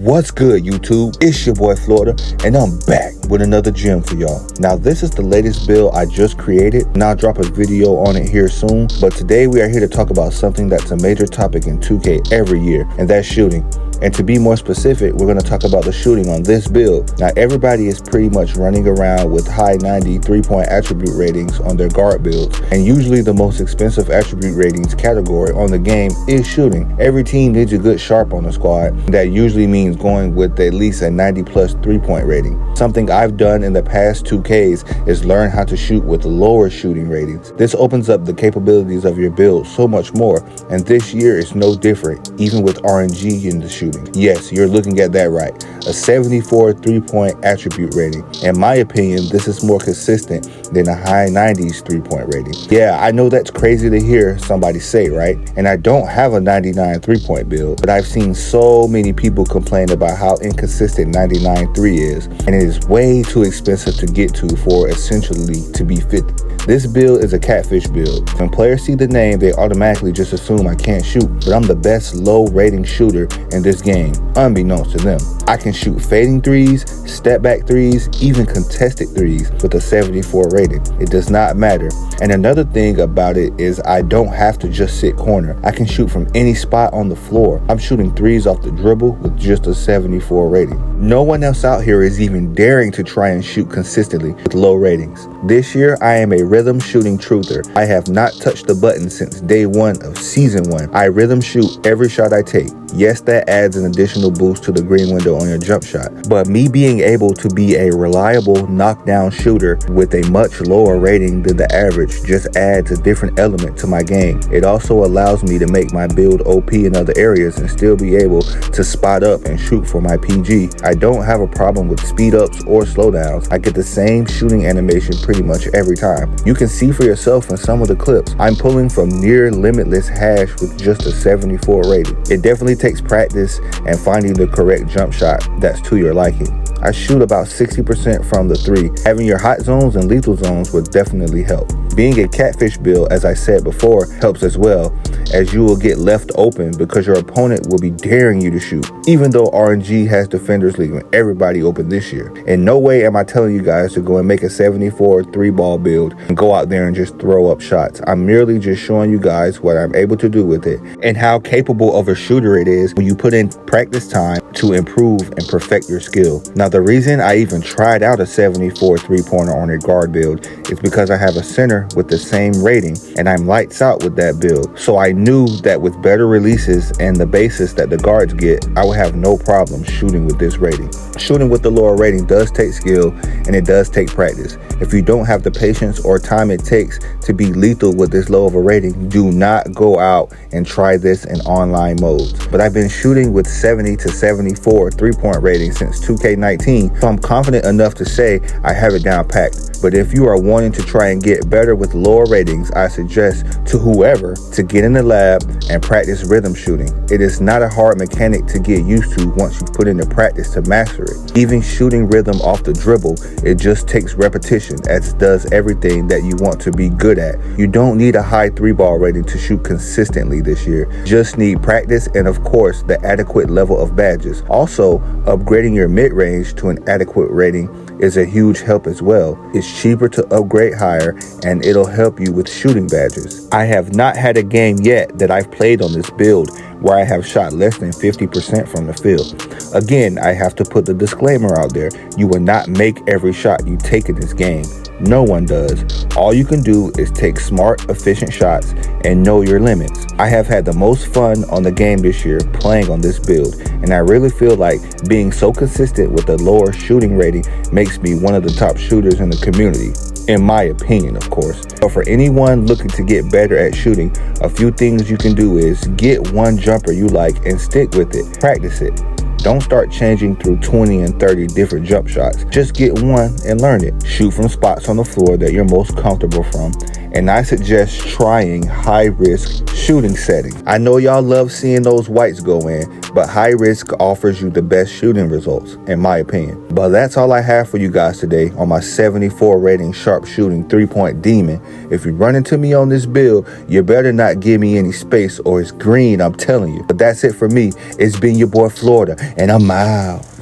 What's good, YouTube? It's your boy Florida, and I'm back with another gem for y'all. Now, this is the latest build I just created, and I'll drop a video on it here soon. But today we are here to talk about something that's a major topic in 2K every year, and that's shooting. And to be more specific, we're going to talk about the shooting on this build. Now, everybody is pretty much running around with high 90 3-point attribute ratings on their guard builds. And usually the most expensive attribute ratings category on the game is shooting. Every team needs a good sharp on the squad. That usually means going with at least a 90 plus 3-point rating. Something I've done in the past 2Ks is learn how to shoot with lower shooting ratings. This opens up the capabilities of your build so much more. And this year is no different, even with RNG in the shooting. Yes, you're looking at that right. A 74 3-point attribute rating. In my opinion, this is more consistent than a high 90s 3-point rating. Yeah, I know that's crazy to hear somebody say, right? And I don't have a 99 3-point build, but I've seen so many people complain about how inconsistent 99 3 is, and it is way too expensive to get to for essentially to be 50. This build is a catfish build. When players see the name, they automatically just assume I can't shoot, but I'm the best low rating shooter in this game, unbeknownst to them. I can shoot fading threes, step back threes, even contested threes with a 74 rating. It does not matter. And another thing about it is I don't have to just sit corner. I can shoot from any spot on the floor. I'm shooting threes off the dribble with just a 74 rating. No one else out here is even daring to try and shoot consistently with low ratings. This year, I am a rhythm shooting truther. I have not touched the button since day one of season 1. I rhythm shoot every shot I take. Yes, that adds an additional boost to the green window on your jump shot. But me being able to be a reliable knockdown shooter with a much lower rating than the average just adds a different element to my game. It also allows me to make my build OP in other areas and still be able to spot up and shoot for my PG. I don't have a problem with speed ups or slowdowns. I get the same shooting animation pretty much every time. You can see for yourself in some of the clips, I'm pulling from near limitless hash with just a 74 rating. It definitely takes practice and finding the correct jump shot that's to your liking. I shoot about 60% from the 3. Having your hot zones and lethal zones would definitely help. Being a catfish build, as I said before, helps as well, as you will get left open because your opponent will be daring you to shoot. Even though RNG has defenders leaving everybody open this year. In no way am I telling you guys to go and make a 74 3-ball build and go out there and just throw up shots. I'm merely just showing you guys what I'm able to do with it and how capable of a shooter it is when you put in practice time to improve and perfect your skill. Now, the reason I even tried out a 74 3-pointer on a guard build is because I have a center with the same rating and I'm lights out with that build. So I knew that with better releases and the basis that the guards get, I would have no problem shooting with this rating. Shooting with the lower rating does take skill and it does take practice. If you don't have the patience or time it takes to be lethal with this low of a rating, do not go out and try this in online modes. But I've been shooting with 70 to 74 3-point rating since 2K19, so I'm confident enough to say I have it down packed. But if you are wanting to try and get better with lower ratings, I suggest to whoever to get in the lab and practice rhythm shooting. It is not a hard mechanic to get used to once you put in the practice to master it. Even shooting rhythm off the dribble, it just takes repetition, as does everything that you want to be good at. You don't need a high 3-ball rating to shoot consistently this year. Just need practice and of course the adequate level of badges. Also, upgrading your mid-range to an adequate rating is a huge help as well. It's cheaper to upgrade higher and it'll help you with shooting badges. I have not had a game yet that I've played on this build where I have shot less than 50% from the field. Again, I have to put the disclaimer out there. You will not make every shot you take in this game. No one does. All you can do is take smart, efficient shots and know your limits. I have had the most fun on the game this year playing on this build, and I really feel like being so consistent with a lower shooting rating makes me one of the top shooters in the community. In my opinion, of course. But for anyone looking to get better at shooting, a few things you can do is get one jumper you like and stick with it. Practice it. Don't start changing through 20 and 30 different jump shots. Just get one and learn it. Shoot from spots on the floor that you're most comfortable from. And I suggest trying high-risk shooting settings. I know y'all love seeing those whites go in, but high risk offers you the best shooting results, in my opinion. But that's all I have for you guys today on my 74 rating sharp shooting 3-point demon. If you run into me on this build, you better not give me any space or it's green, I'm telling you. But that's it for me. It's been your boy Florida, and I'm out.